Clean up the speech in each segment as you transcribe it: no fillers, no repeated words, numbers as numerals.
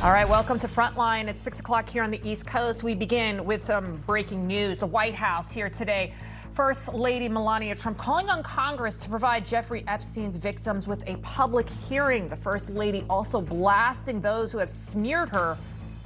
All right, welcome to Frontline at 6 o'clock here on the East Coast. We begin with breaking news. The White House here today. First Lady Melania Trump calling on Congress to provide Jeffrey Epstein's victims with a public hearing. The First Lady also blasting those who have smeared her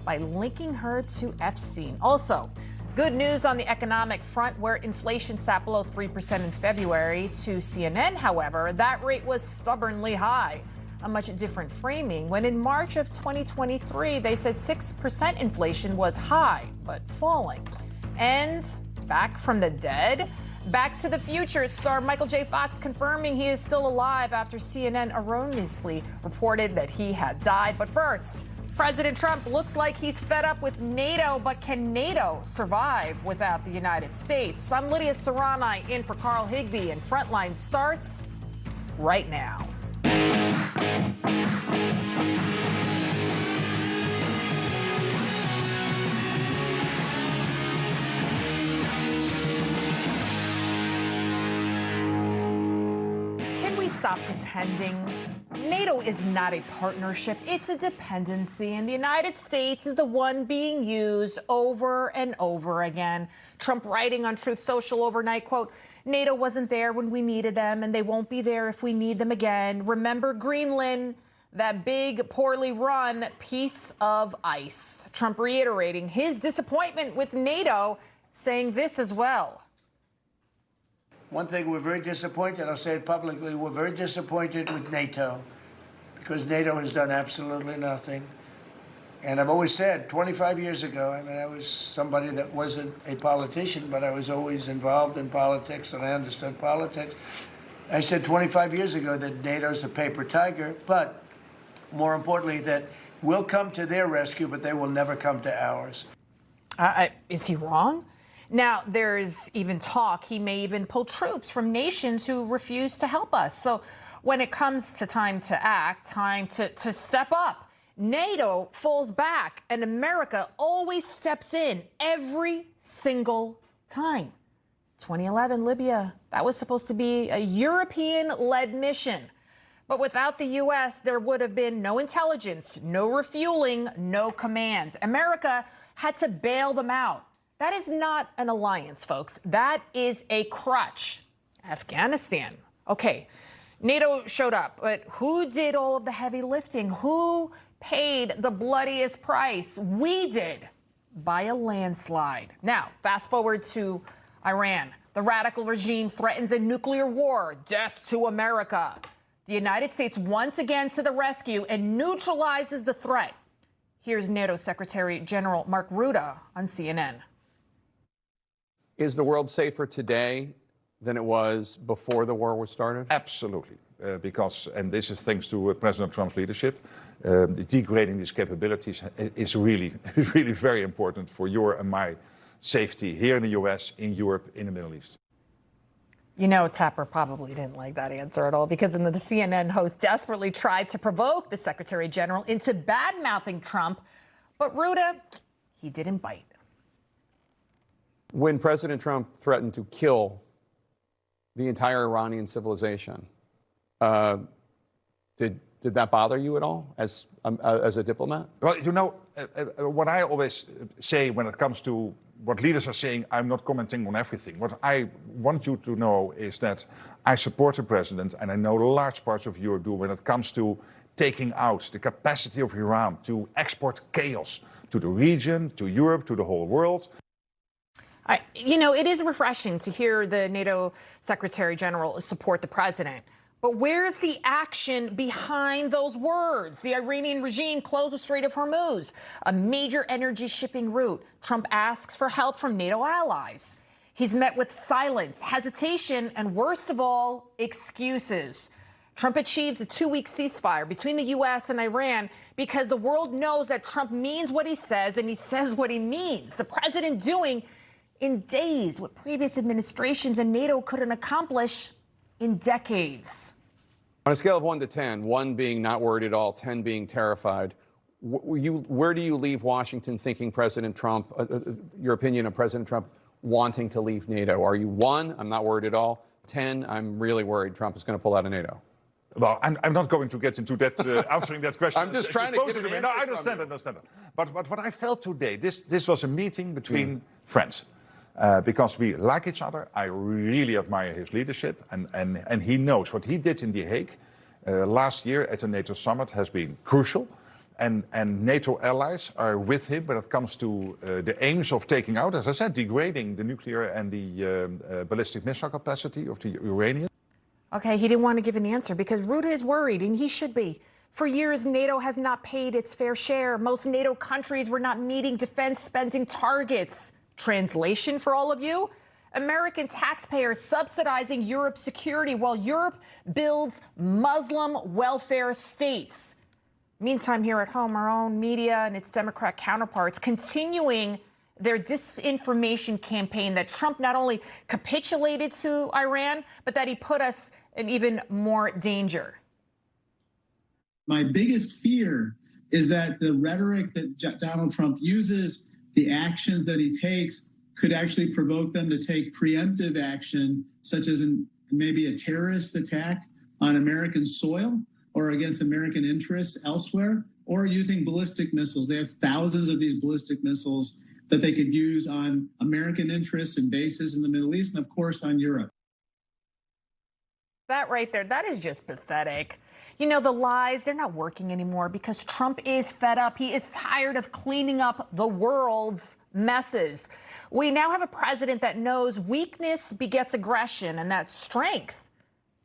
by linking her to Epstein. Also, good news on the economic front, where inflation sat below 3% in February. To CNN, however, that rate was stubbornly high. A much different framing when in March of 2023, they said 6% inflation was high, but falling. And back from the dead, Back to the Future star Michael J. Fox confirming he is still alive after CNN erroneously reported that he had died. But first, President Trump looks like he's fed up with NATO, but can NATO survive without the United States? I'm Lidia Curanaj in for Carl Higbie, and Frontline starts right now. Can we stop pretending? NATO is not a partnership, it's a dependency, and the United States is the one being used over and over again. Trump writing on Truth Social overnight, quote, NATO wasn't there when we needed them, and they won't be there if we need them again. Remember Greenland, that big, poorly run piece of ice. Trump reiterating his disappointment with NATO, saying this as well. One thing we're very disappointed, I'll say it publicly, we're very disappointed with NATO because NATO has done absolutely nothing. And I've always said, 25 years ago, I mean, I was somebody that wasn't a politician, but I was always involved in politics and I understood politics. I said 25 years ago that NATO's a paper tiger, but more importantly, that we'll come to their rescue, but they will never come to ours. Is he wrong? Now, there's even talk he may even pull troops from nations who refuse to help us. So when it comes to time to act, time to step up, NATO falls back and America always steps in every single time. 2011, Libya, that was supposed to be a European-led mission. But without the U.S., there would have been no intelligence, no refueling, no commands. America had to bail them out. That is not an alliance, folks. That is a crutch. Afghanistan. Okay, NATO showed up, but who did all of the heavy lifting? Who paid the bloodiest price? We did, by a landslide. Now, fast forward to Iran. The radical regime threatens a nuclear war, death to America. The United States once again to the rescue and neutralizes the threat. Here's NATO Secretary General Mark Rutte on CNN. Is the world safer today than it was before the war was started? Absolutely, because, and this is thanks to President Trump's leadership, degrading these capabilities is really very important for your and my safety here in the U.S., in Europe, in the Middle East. You know, Tapper probably didn't like that answer at all, because the CNN host desperately tried to provoke the Secretary General into bad-mouthing Trump, but Rutte, he didn't bite. When President Trump threatened to kill the entire Iranian civilization, did that bother you at all as a diplomat? Well, you know, what I always say when it comes to what leaders are saying, I'm not commenting on everything. What I want you to know is that I support the president, and I know large parts of Europe do, when it comes to taking out the capacity of Iran to export chaos to the region, to Europe, to the whole world. You know, it is refreshing to hear the NATO Secretary General support the president. But where's the action behind those words? The Iranian regime closed the Strait of Hormuz, a major energy shipping route. Trump asks for help from NATO allies. He's met with silence, hesitation, and worst of all, excuses. Trump achieves a 2-week ceasefire between the U.S. and Iran because the world knows that Trump means what he says and he says what he means. The president doing in days what previous administrations and NATO couldn't accomplish in decades. On a scale of 1 to 10, 1 being not worried at all, 10 being terrified, where do you leave Washington thinking President Trump, your opinion of President Trump wanting to leave NATO? Are you 1, I'm not worried at all, 10, I'm really worried Trump is going to pull out of NATO? Well, I'm not going to get into that answering that question. I'm just trying to get an answer. No, I understand. But what I felt today, this was a meeting between friends. Because we like each other. I really admire his leadership, and he knows what he did in The Hague last year at the NATO summit has been crucial. And NATO allies are with him when it comes to the aims of taking out, as I said, degrading the nuclear and the ballistic missile capacity of the Iranians. Okay, he didn't want to give an answer because Rutte is worried, and he should be. For years, NATO has not paid its fair share. Most NATO countries were not meeting defense spending targets. Translation for all of you? American taxpayers subsidizing Europe's security while Europe builds Muslim welfare states. Meantime, here at home, our own media and its Democrat counterparts continuing their disinformation campaign that Trump not only capitulated to Iran, but that he put us in even more danger. My biggest fear is that the rhetoric that Donald Trump uses, the actions that he takes, could actually provoke them to take preemptive action, such as maybe a terrorist attack on American soil or against American interests elsewhere, or using ballistic missiles. They have thousands of these ballistic missiles that they could use on American interests and bases in the Middle East and, of course, on Europe. That right there, that is just pathetic. You know, the lies, they're not working anymore because Trump is fed up. He is tired of cleaning up the world's messes. We now have a president that knows weakness begets aggression and that strength,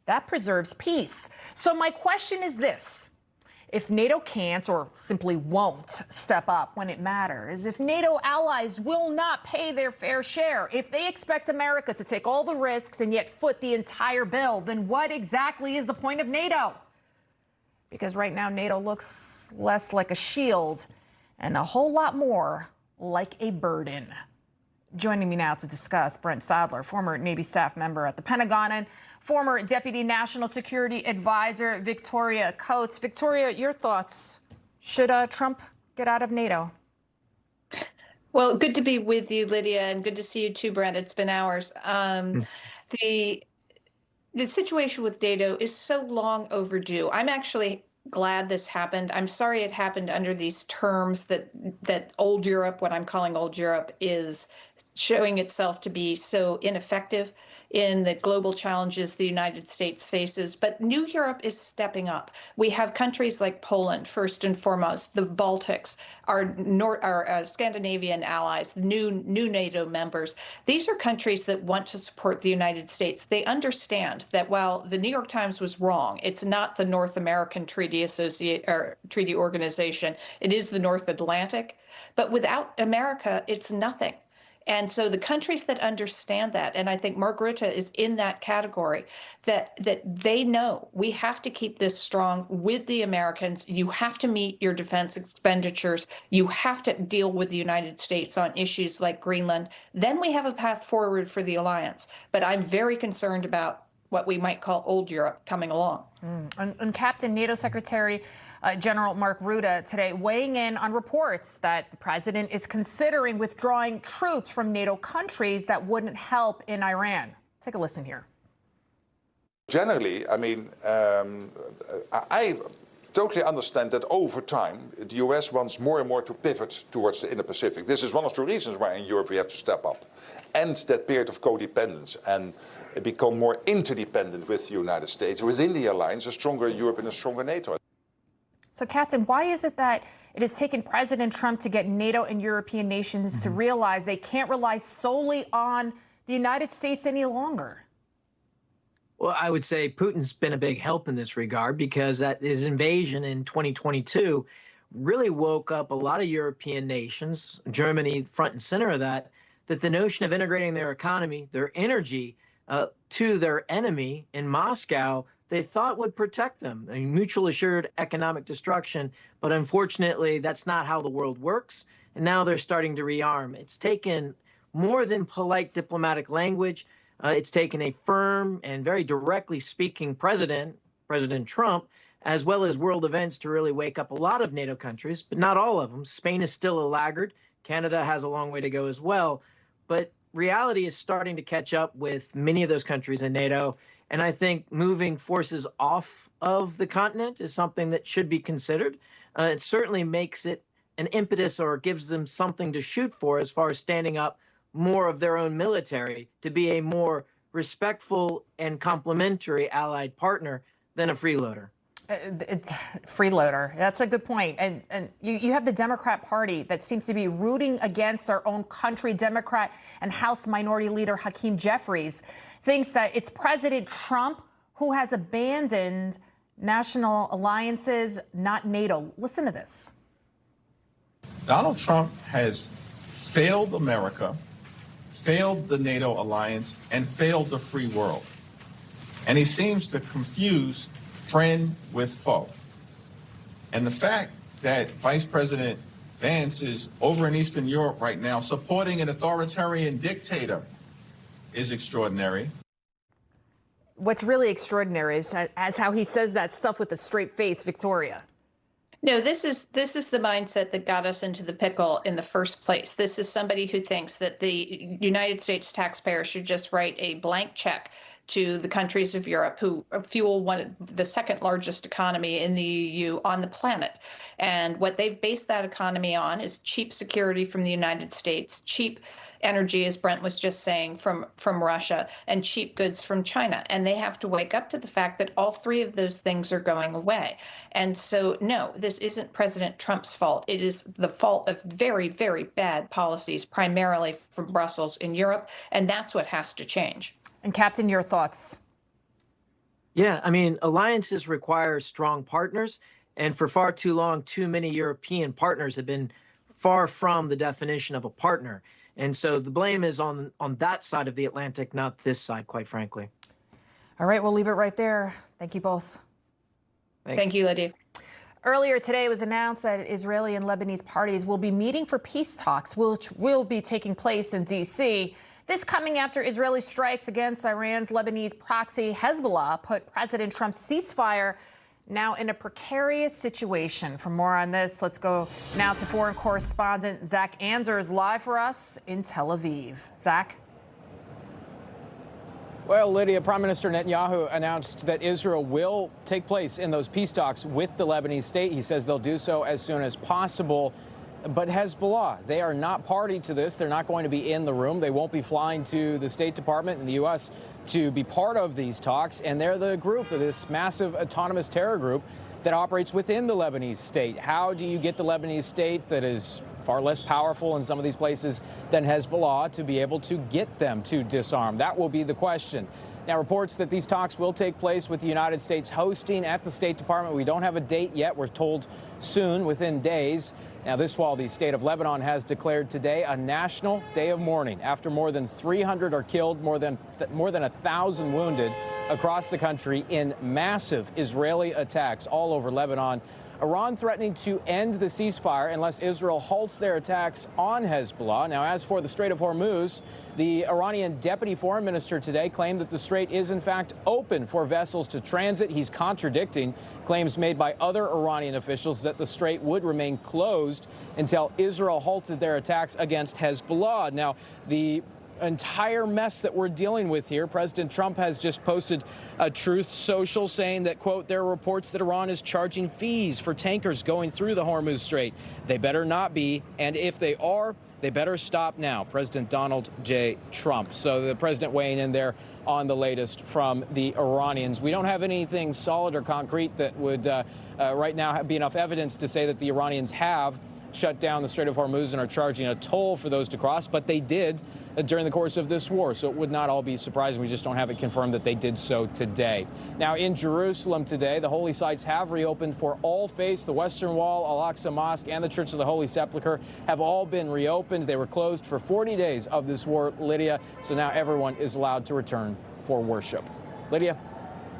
that preserves peace. So my question is this. If NATO can't or simply won't step up when it matters, if NATO allies will not pay their fair share, if they expect America to take all the risks and yet foot the entire bill, then what exactly is the point of NATO? Because right now NATO looks less like a shield and a whole lot more like a burden. Joining me now to discuss, Brent Sadler, former Navy staff member at the Pentagon, and former Deputy National Security Advisor Victoria Coates. Victoria, your thoughts. Should Trump get out of NATO? Well, good to be with you, Lydia, and good to see you too, Brent. It's been hours. The situation with NATO is so long overdue. I'm actually glad this happened. I'm sorry it happened under these terms that old Europe, what I'm calling old Europe, is showing itself to be so ineffective in the global challenges the United States faces. But new Europe is stepping up. We have countries like Poland, first and foremost, the Baltics, our Scandinavian allies, new NATO members. These are countries that want to support the United States. They understand that while the New York Times was wrong, it's not the North American Treaty Organization. It is the North Atlantic. But without America, it's nothing. And so the countries that understand that, and I think Mark Rutte is in that category, that they know we have to keep this strong with the Americans. You have to meet your defense expenditures. You have to deal with the United States on issues like Greenland. Then we have a path forward for the alliance. But I'm very concerned about what we might call old Europe coming along. And Captain NATO Secretary General Mark Rutte today weighing in on reports that the president is considering withdrawing troops from NATO countries that wouldn't help in Iran. Take a listen here. Generally, I mean, I totally understand that over time, the U.S. wants more and more to pivot towards the Indo-Pacific. This is one of the reasons why in Europe we have to step up. End that period of codependence and become more interdependent with the United States. Within the alliance, a stronger Europe and a stronger NATO. So, Captain, why is it that it has taken President Trump to get NATO and European nations to realize they can't rely solely on the United States any longer? Well, I would say Putin's been a big help in this regard because his invasion in 2022 really woke up a lot of European nations, Germany front and center of that the notion of integrating their economy, their energy to their enemy in Moscow, they thought would protect them. I mean, mutual assured economic destruction. But unfortunately, that's not how the world works. And now they're starting to rearm. It's taken more than polite diplomatic language. It's taken a firm and very directly speaking President Trump, as well as world events to really wake up a lot of NATO countries, but not all of them. Spain is still a laggard. Canada has a long way to go as well. But reality is starting to catch up with many of those countries in NATO. And I think moving forces off of the continent is something that should be considered. It certainly makes it an impetus or gives them something to shoot for as far as standing up more of their own military to be a more respectful and complementary allied partner than a freeloader. It's freeloader. That's a good point. And you have the Democrat Party that seems to be rooting against our own country. Democrat and House Minority Leader Hakeem Jeffries thinks that it's President Trump who has abandoned national alliances, not NATO. Listen to this. Donald Trump has failed America, failed the NATO alliance, and failed the free world. And he seems to confuse friend with foe. And the fact that Vice President Vance is over in Eastern Europe right now supporting an authoritarian dictator is extraordinary. What's really extraordinary is as how he says that stuff with a straight face, Victoria. No, this is the mindset that got us into the pickle in the first place. This is somebody who thinks that the United States taxpayer should just write a blank check to the countries of Europe who fuel the second largest economy in the EU on the planet. And what they've based that economy on is cheap security from the United States, cheap energy, as Brent was just saying, from Russia, and cheap goods from China. And they have to wake up to the fact that all three of those things are going away. And so, no, this isn't President Trump's fault. It is the fault of very, very bad policies, primarily from Brussels in Europe. And that's what has to change. And Captain, your thoughts? Yeah, I mean, alliances require strong partners. And for far too long, too many European partners have been far from the definition of a partner. And so the blame is on that side of the Atlantic, not this side, quite frankly. All right, we'll leave it right there. Thank you both. Thanks. Thank you, Lydia. Earlier today, it was announced that Israeli and Lebanese parties will be meeting for peace talks, which will be taking place in D.C. This coming after Israeli strikes against Iran's Lebanese proxy Hezbollah put President Trump's ceasefire now in a precarious situation. For more on this, let's go now to foreign correspondent Zach Anders live for us in Tel Aviv. Zach? Well, Lydia, Prime Minister Netanyahu announced that Israel will take place in those peace talks with the Lebanese state. He says they'll do so as soon as possible. But Hezbollah, they are not party to this. They're not going to be in the room. They won't be flying to the State Department in the U.S. to be part of these talks. And they're the group of this massive autonomous terror group that operates within the Lebanese state. How do you get the Lebanese state that is far less powerful in some of these places than Hezbollah to be able to get them to disarm? That will be the question. Now, reports that these talks will take place with the United States hosting at the State Department. We don't have a date yet. We're told soon, within days. Now, this while the state of Lebanon has declared today a national day of mourning after more than 300 are killed, more than 1,000 wounded across the country in massive Israeli attacks all over Lebanon. Iran threatening to end the ceasefire unless Israel halts their attacks on Hezbollah. Now, as for the Strait of Hormuz, the Iranian deputy foreign minister today claimed that the strait is in fact open for vessels to transit. He's contradicting claims made by other Iranian officials that the strait would remain closed until Israel halted their attacks against Hezbollah. Now, the entire mess that we're dealing with here. President Trump has just posted a Truth Social saying that, quote, there are reports that Iran is charging fees for tankers going through the Hormuz Strait. They better not be. And if they are, they better stop now. President Donald J. Trump. So the president weighing in there on the latest from the Iranians. We don't have anything solid or concrete that would right now be enough evidence to say that the Iranians have shut down the Strait of Hormuz and are charging a toll for those to cross, but they did during the course of this war, so it would not all be surprising. We just don't have it confirmed that they did so today. Now, in Jerusalem today, the holy sites have reopened for all faiths. The Western Wall, Al-Aqsa Mosque, and the Church of the Holy Sepulchre have all been reopened. They were closed for 40 days of this war, Lydia, so now everyone is allowed to return for worship. Lydia?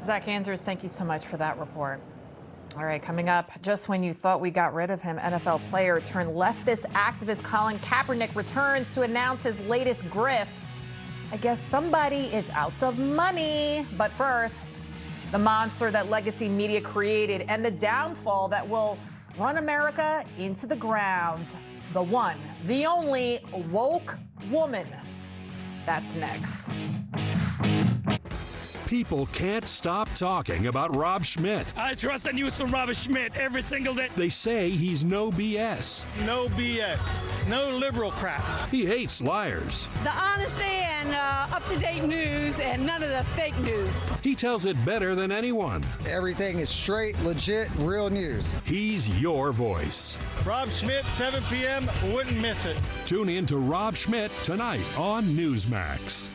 Zach Anders, thank you so much for that report. All right, coming up, just when you thought we got rid of him, NFL player turned leftist activist Colin Kaepernick returns to announce his latest grift. I guess somebody is out of money. But first, the monster that legacy media created and the downfall that will run America into the ground. The one, the only woke woman. That's next. People can't stop talking about Rob Schmidt. I trust the news from Rob Schmidt every single day. They say he's no BS. No BS. No liberal crap. He hates liars. The honesty and up-to-date news and none of the fake news. He tells it better than anyone. Everything is straight, legit, real news. He's your voice. Rob Schmidt, 7 p.m. Wouldn't miss it. Tune in to Rob Schmidt tonight on Newsmax.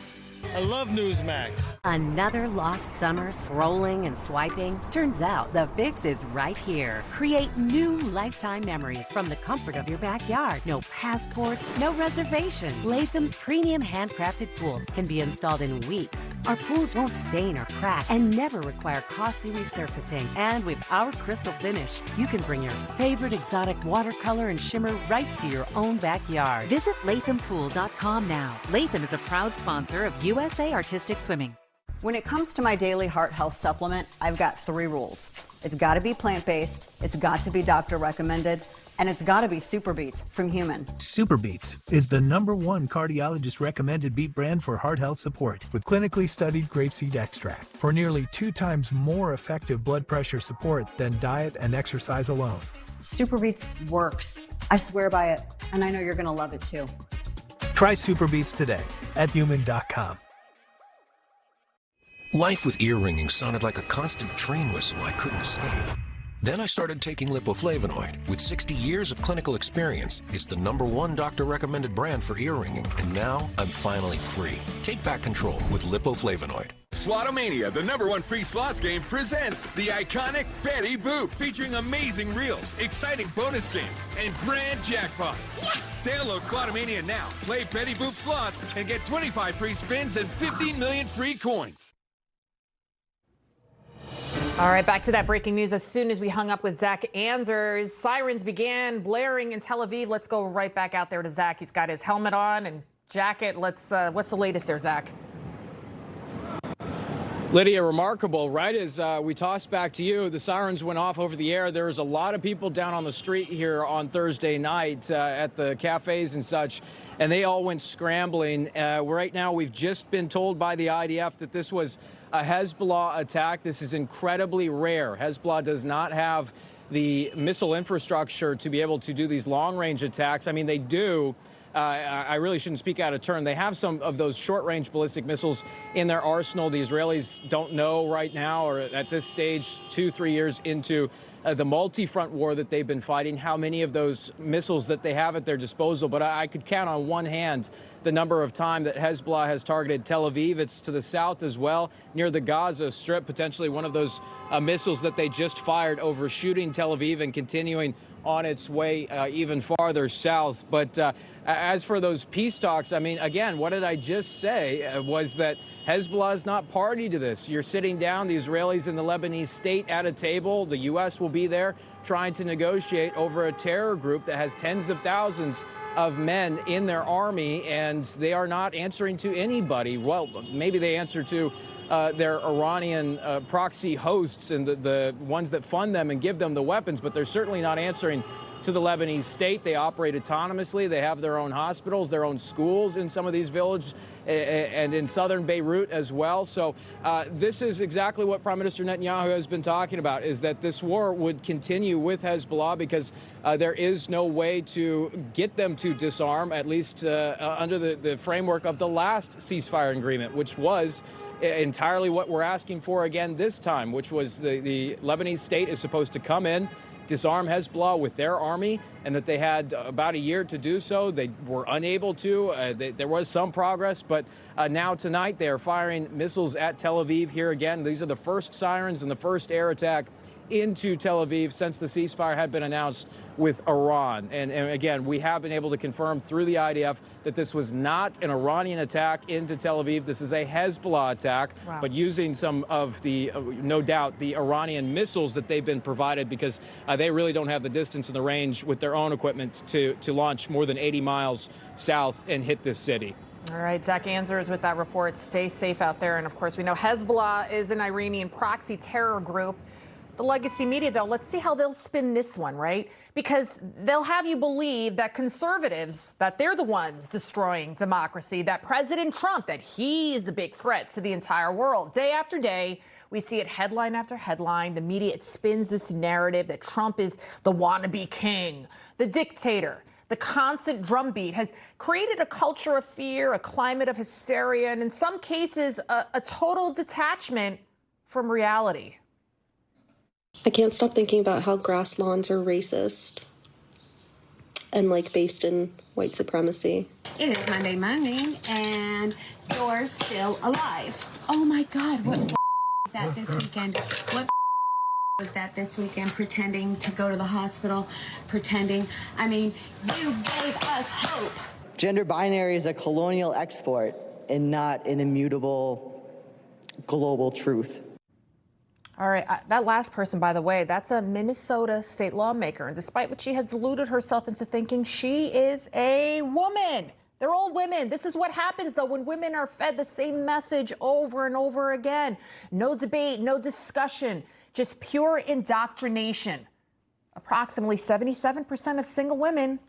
I love Newsmax. Another lost summer scrolling and swiping? Turns out the fix is right here. Create new lifetime memories from the comfort of your backyard. No passports, no reservations. Latham's premium handcrafted pools can be installed in weeks. Our pools won't stain or crack and never require costly resurfacing. And with our crystal finish, you can bring your favorite exotic watercolor and shimmer right to your own backyard. Visit LathamPool.com now. Latham is a proud sponsor of USA Artistic Swimming. When it comes to my daily heart health supplement, I've got 3 rules. It's got to be plant-based, it's got to be doctor recommended, and it's got to be Super Beets from Human. Super Beets is the #1 cardiologist recommended beet brand for heart health support with clinically studied grapeseed extract for nearly 2 times more effective blood pressure support than diet and exercise alone. Super Beets works. I swear by it, and I know you're going to love it too. Try Super Beets today at human.com. Life with ear ringing sounded like a constant train whistle I couldn't escape. Then I started taking lipoflavonoid. With 60 years of clinical experience, it's the #1 doctor-recommended brand for ear ringing, and now I'm finally free. Take back control with lipoflavonoid. Slotomania, the #1 free slots game, presents the iconic Betty Boop, featuring amazing reels, exciting bonus games, and grand jackpots. Yes! Download Slotomania now, play Betty Boop slots, and get 25 free spins and 15 million free coins. All right, back to that breaking news. As soon as we hung up with Zach Anders, sirens began blaring in Tel Aviv. Let's go right back out there to Zach. He's got his helmet on and jacket. What's the latest there, Zach? Lydia, remarkable. Right as we tossed back to you, the sirens went off over the air. There was a lot of people down on the street here on Thursday night at the cafes and such, and they all went scrambling. Right now, we've just been told by the IDF that this was a Hezbollah attack. This is incredibly rare. Hezbollah does not have the missile infrastructure to be able to do these long-range attacks. I mean, they do. I really shouldn't speak out of turn. They have some of those short-range ballistic missiles in their arsenal. The Israelis don't know right now, or at this stage, 2-3 years into the multi-front war that they've been fighting, how many of those missiles that they have at their disposal. But I could count on one hand the number of times that Hezbollah has targeted Tel Aviv. It's to the south as well, near the Gaza Strip, potentially one of those missiles that they just fired overshooting Tel Aviv and continuing on its way even farther south. But as for those peace talks, I mean, again, what did I just say was that Hezbollah is not party to this. You're sitting down, the Israelis and the Lebanese state at a table. The U.S. will be there trying to negotiate over a terror group that has tens of thousands of men in their army, and they are not answering to anybody. Well, maybe they answer to their Iranian proxy hosts and the ones that fund them and give them the weapons, but they're certainly not answering to the Lebanese state. They operate autonomously. They have their own hospitals, their own schools in some of these villages, and in southern Beirut as well. So this is exactly what Prime Minister Netanyahu has been talking about, is that this war would continue with Hezbollah because there is no way to get them to disarm, at least under the framework of the last ceasefire agreement, which was entirely what we're asking for again this time, which was the Lebanese state is supposed to come in, disarm Hezbollah with their army, and that they had about a year to do so. They were unable to. There was some progress, but now tonight they are firing missiles at Tel Aviv here again. These are the first sirens and the first air attack into Tel Aviv since the ceasefire had been announced with Iran. And again, we have been able to confirm through the IDF that this was not an Iranian attack into Tel Aviv. This is a Hezbollah attack, but using some of the, no doubt, the Iranian missiles that they've been provided, because they really don't have the distance and the range with their own equipment to launch more than 80 miles south and hit this city. All right, Zach Anders with that report. Stay safe out there. And of course, we know Hezbollah is an Iranian proxy terror group The legacy media, though, let's see how they'll spin this one, right? Because they'll have you believe that conservatives, that they're the ones destroying democracy, that President Trump, that he is the big threat to the entire world. Day after day, we see it headline after headline. The media, it spins this narrative that Trump is the wannabe king, the dictator. The constant drumbeat has created a culture of fear, a climate of hysteria, and in some cases, a total detachment from reality. I can't stop thinking about how grass lawns are racist and based in white supremacy. It is Monday morning and you're still alive. Oh my God, what was that this weekend? What was that this weekend? Pretending to go to the hospital, pretending. I mean, you gave us hope. Gender binary is a colonial export and not an immutable global truth. All right, that last person, by the way, that's a Minnesota state lawmaker. And despite what she has deluded herself into thinking, she is a woman. They're all women. This is what happens, though, when women are fed the same message over and over again. No debate, no discussion, just pure indoctrination. Approximately 77% of single women,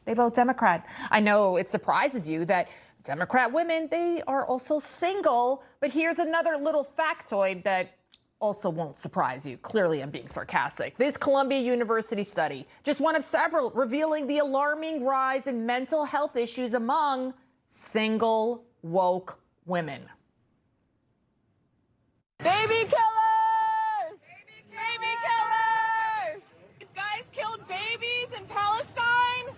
they vote Democrat. I know it surprises you that Democrat women, they are also single. But here's another little factoid that also won't surprise you. Clearly, I'm being sarcastic. This Columbia University study, just one of several, revealing the alarming rise in mental health issues among single woke women. Baby killers! Baby killers! These guys killed babies in Palestine,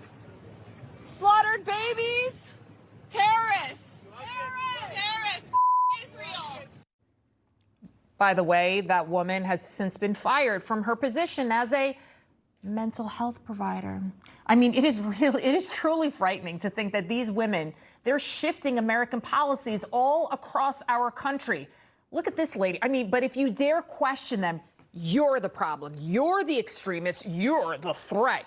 slaughtered babies, terrorists! Terrorists! Israel! By the way, that woman has since been fired from her position as a mental health provider. I mean, it is truly frightening to think that these women, they're shifting American policies all across our country. Look at this lady. I mean, but if you dare question them, you're the problem. You're the extremist. You're the threat.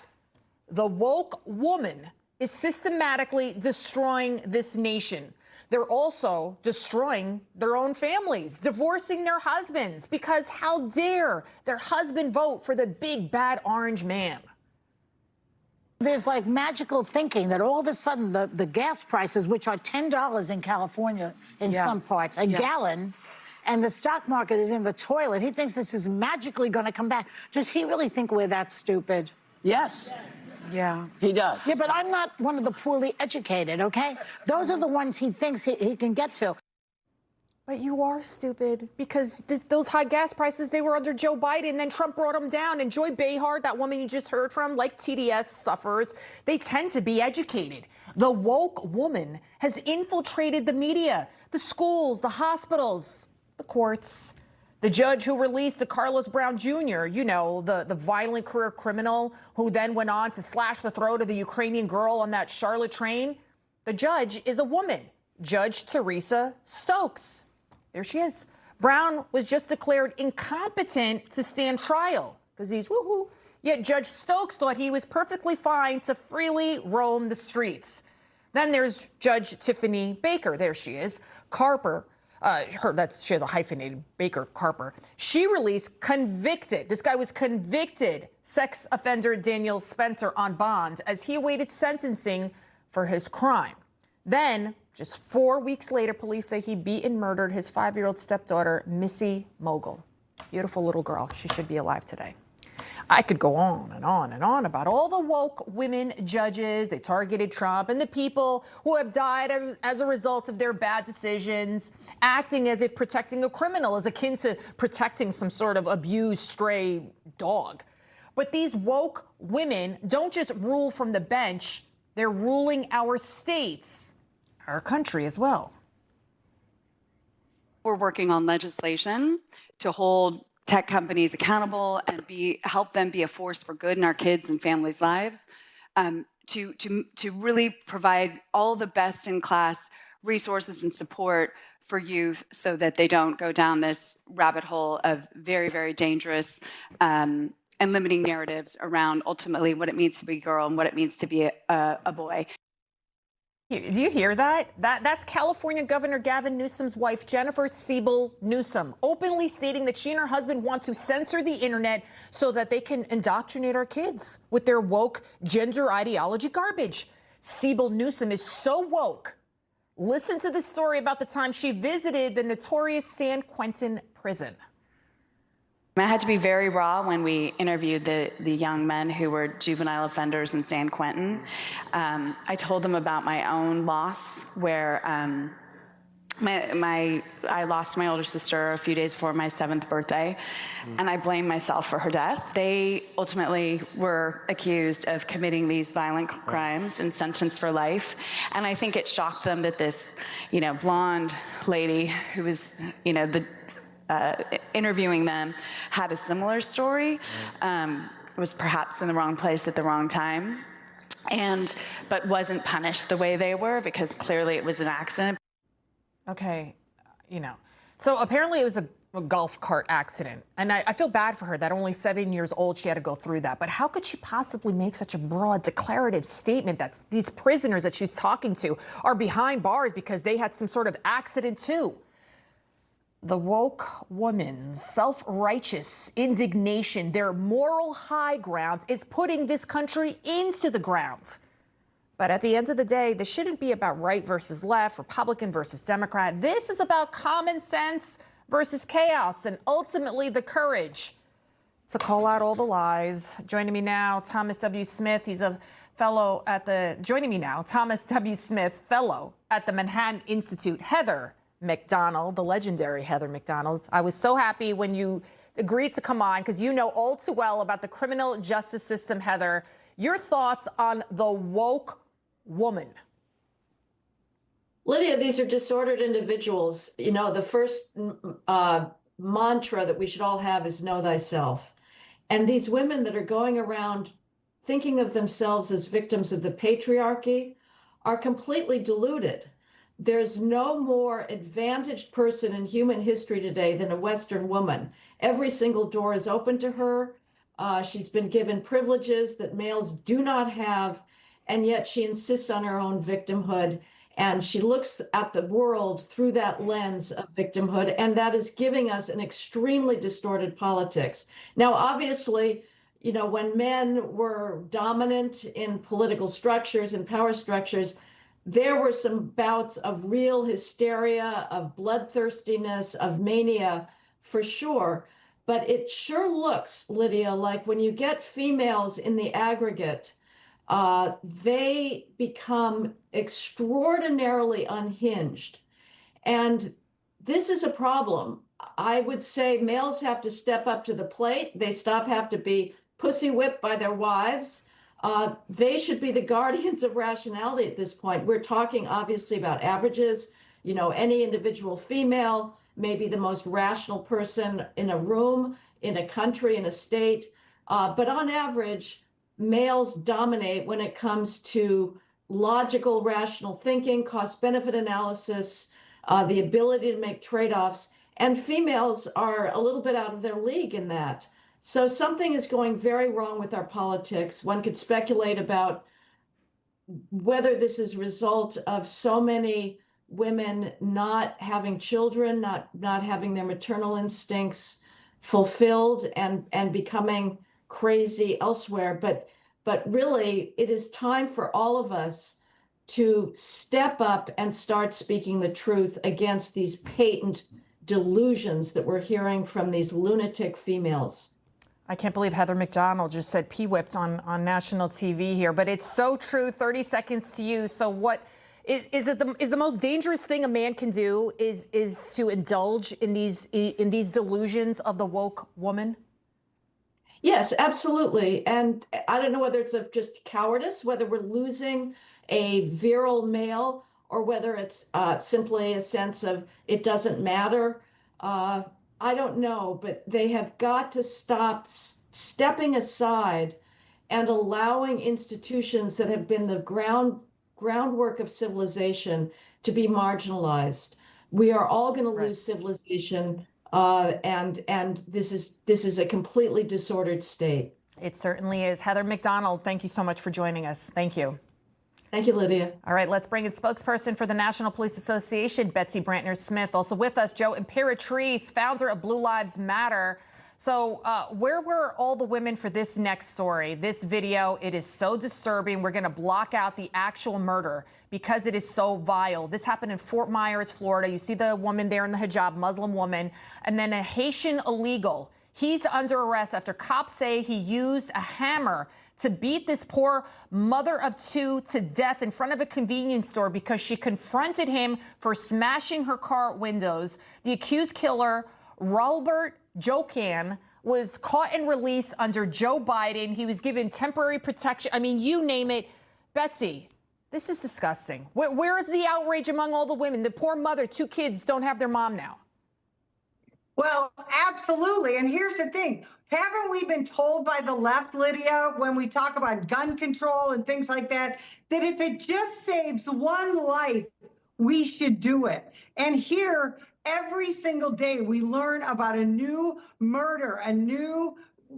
The woke woman is systematically destroying this nation. They're also destroying their own families, divorcing their husbands, because how dare their husband vote for the big bad orange man? There's magical thinking that all of a sudden the gas prices, which are $10 in California in some parts, a gallon, and the stock market is in the toilet, he thinks this is magically going to come back. Does he really think we're that stupid? Yes. Yeah. He does. Yeah, but I'm not one of the poorly educated, okay? Those are the ones he thinks he can get to. But you are stupid, because those high gas prices, they were under Joe Biden, then Trump brought them down. And Joy Behar, that woman you just heard from, like TDS suffers, they tend to be educated. The woke woman has infiltrated the media, the schools, the hospitals, the courts. The judge who released the Carlos Brown Jr., you know, the violent career criminal who then went on to slash the throat of the Ukrainian girl on that Charlotte train, the judge is a woman, Judge Teresa Stokes. There she is. Brown was just declared incompetent to stand trial because he's woohoo. Yet Judge Stokes thought he was perfectly fine to freely roam the streets. Then there's Judge Tiffany Baker. There she is. Carper. She has a hyphenated, Baker Carper. She released convicted. This guy was convicted sex offender Daniel Spencer on bond as he awaited sentencing for his crime. Then, just 4 weeks later, police say he beat and murdered his 5-year-old stepdaughter, Missy Mogul. Beautiful little girl. She should be alive today. I could go on and on and on about all the woke women judges. They targeted Trump and the people who have died as a result of their bad decisions, acting as if protecting a criminal is akin to protecting some sort of abused stray dog. But these woke women don't just rule from the bench. They're ruling our states, our country as well. We're working on legislation to hold tech companies accountable and help them be a force for good in our kids' and families' lives, to really provide all the best-in-class resources and support for youth so that they don't go down this rabbit hole of very, very dangerous and limiting narratives around ultimately what it means to be a girl and what it means to be a boy. Do you hear that? That's California Governor Gavin Newsom's wife, Jennifer Siebel Newsom, openly stating that she and her husband want to censor the internet so that they can indoctrinate our kids with their woke gender ideology garbage. Siebel Newsom is so woke. Listen to this story about the time she visited the notorious San Quentin prison. I had to be very raw when we interviewed the young men who were juvenile offenders in San Quentin. I told them about my own loss, where I lost my older sister a few days before my 7th birthday, and I blamed myself for her death. They ultimately were accused of committing these violent crimes and sentenced for life. And I think it shocked them that this, blonde lady who was, interviewing them had a similar story, was perhaps in the wrong place at the wrong time, but wasn't punished the way they were because clearly it was an accident. Okay, so apparently it was a golf cart accident, and I feel bad for her that only 7 years old she had to go through that. But how could she possibly make such a broad declarative statement that these prisoners that she's talking to are behind bars because they had some sort of accident too? The woke woman's self-righteous indignation, their moral high ground, is putting this country into the ground. But at the end of the day, this shouldn't be about right versus left, Republican versus Democrat. This is about common sense versus chaos, and ultimately the courage to call out all the lies. Joining me now, Thomas W. Smith. He's a fellow at the, Thomas W. Smith, fellow at the Manhattan Institute. Heather McDonald, the legendary Heather McDonald. I was so happy when you agreed to come on because you know all too well about the criminal justice system, Heather. Your thoughts on the woke woman? Lydia, these are disordered individuals. The first mantra that we should all have is know thyself. And these women that are going around thinking of themselves as victims of the patriarchy are completely deluded. There's no more advantaged person in human history today than a Western woman. Every single door is open to her. She's been given privileges that males do not have, and yet she insists on her own victimhood. And she looks at the world through that lens of victimhood, and that is giving us an extremely distorted politics. Now, obviously, when men were dominant in political structures and power structures, there were some bouts of real hysteria, of bloodthirstiness, of mania, for sure. But it sure looks, Lydia, like when you get females in the aggregate, they become extraordinarily unhinged. And this is a problem. I would say males have to step up to the plate. They have to be pussy whipped by their wives. They should be the guardians of rationality at this point. We're talking obviously about averages. Any individual female may be the most rational person in a room, in a country, in a state. But on average, males dominate when it comes to logical, rational thinking, cost-benefit analysis, the ability to make trade-offs. And females are a little bit out of their league in that. So something is going very wrong with our politics. One could speculate about whether this is a result of so many women not having children, not having their maternal instincts fulfilled and becoming crazy elsewhere. But really, it is time for all of us to step up and start speaking the truth against these patent delusions that we're hearing from these lunatic females. I can't believe Heather McDonald just said P-whipped on national TV here, but it's so true. 30 seconds to you. So what is the most dangerous thing a man can do is to indulge in these delusions of the woke woman? Yes, absolutely. And I don't know whether it's just cowardice, whether we're losing a virile male, or whether it's simply a sense of it doesn't matter. I don't know, but they have got to stop stepping aside and allowing institutions that have been the groundwork of civilization to be marginalized. We are all going to lose civilization, and this is a completely disordered state. It certainly is. Heather McDonald, thank you so much for joining us. Thank you. Thank you, Lydia. All right, let's bring in spokesperson for the National Police Association, Betsy Brantner Smith. Also with us, Joe Imperatrice, founder of Blue Lives Matter. So where were all the women for this next story? This video, it is so disturbing. We're going to block out the actual murder because it is so vile. This happened in Fort Myers, Florida. You see the woman there in the hijab, Muslim woman, and then a Haitian illegal. He's under arrest after cops say he used a hammer to beat this poor mother of two to death in front of a convenience store because she confronted him for smashing her car windows. The accused killer, Robert Jocan, was caught and released under Joe Biden. He was given temporary protection. I mean, you name it. Betsy, this is disgusting. Where is the outrage among all the women? The poor mother, 2 kids don't have their mom now. Well, absolutely. And here's the thing. Haven't we been told by the left, Lydia, when we talk about gun control and things like that, that if it just saves one life, we should do it? And here, every single day, we learn about a new murder, a new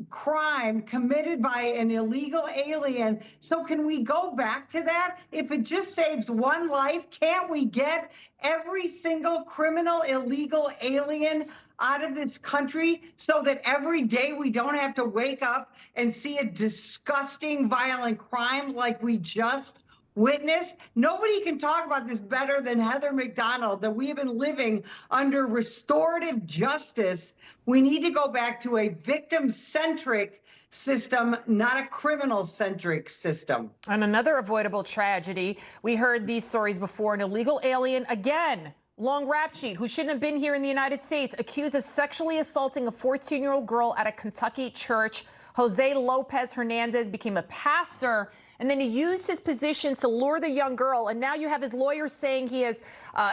crime committed by an illegal alien. So can we go back to that? If it just saves one life, can't we get every single criminal, illegal alien out of this country so that every day we don't have to wake up and see a disgusting, violent crime like we just witnessed? Nobody can talk about this better than Heather McDonald, that we have been living under restorative justice. We need to go back to a victim-centric system, not a criminal-centric system. And another avoidable tragedy. We heard these stories before. An illegal alien, again, long rap sheet, who shouldn't have been here in the United States, accused of sexually assaulting a 14-year-old girl at a Kentucky church. Jose Lopez Hernandez became a pastor, and then he used his position to lure the young girl. And now you have his lawyer saying he has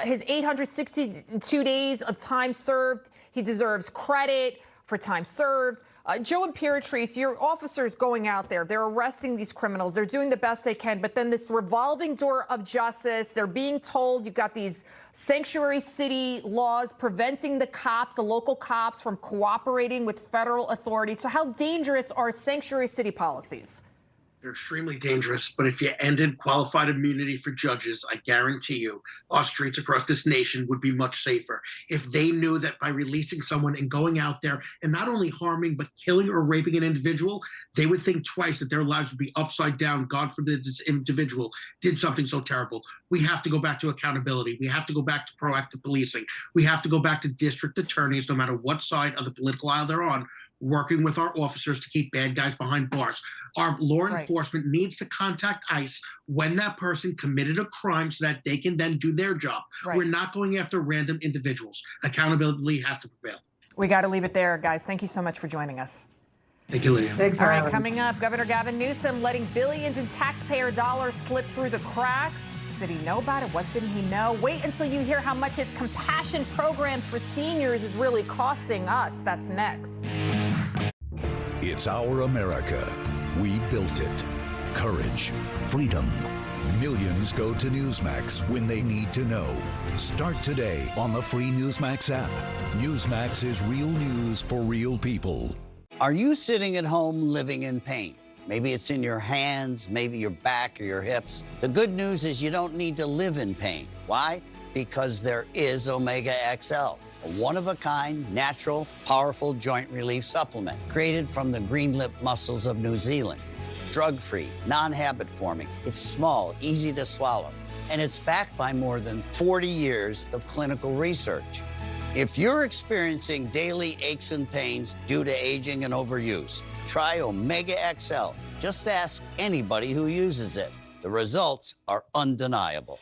his 862 days of time served. He deserves credit for time served. Joe Imperatrice, your officers going out there, they're arresting these criminals. They're doing the best they can. But then this revolving door of justice, they're being told you've got these sanctuary city laws preventing the cops, the local cops, from cooperating with federal authorities. So how dangerous are sanctuary city policies? They're extremely dangerous, but if you ended qualified immunity for judges, I guarantee you our streets across this nation would be much safer. If they knew that by releasing someone and going out there and not only harming, but killing or raping an individual, they would think twice that their lives would be upside down. God forbid this individual did something so terrible. We have to go back to accountability. We have to go back to proactive policing. We have to go back to district attorneys, no matter what side of the political aisle they're on, working with our officers to keep bad guys behind bars. Our law enforcement needs to contact ICE when that person committed a crime so that they can then do their job. We're not going after random individuals. Accountability has to prevail. We got to leave it there, guys. Thank you so much for joining us. Thank you, Lydia. All right, coming up, Governor Gavin Newsom letting billions in taxpayer dollars slip through the cracks. Did he know about it? What didn't he know? Wait until you hear how much his compassion programs for seniors is really costing us. That's next. It's our America. We built it. Courage, freedom. Millions go to Newsmax when they need to know. Start today on the free Newsmax app. Newsmax is real news for real people. Are you sitting at home living in pain? Maybe it's in your hands, maybe your back or your hips. The good news is you don't need to live in pain. Why? Because there is Omega XL, a one-of-a-kind, natural, powerful joint relief supplement created from the green lip mussels of New Zealand. Drug-free, non-habit forming. It's small, easy to swallow, and it's backed by more than 40 years of clinical research. If you're experiencing daily aches and pains due to aging and overuse, try Omega XL. Just ask anybody who uses it. The results are undeniable.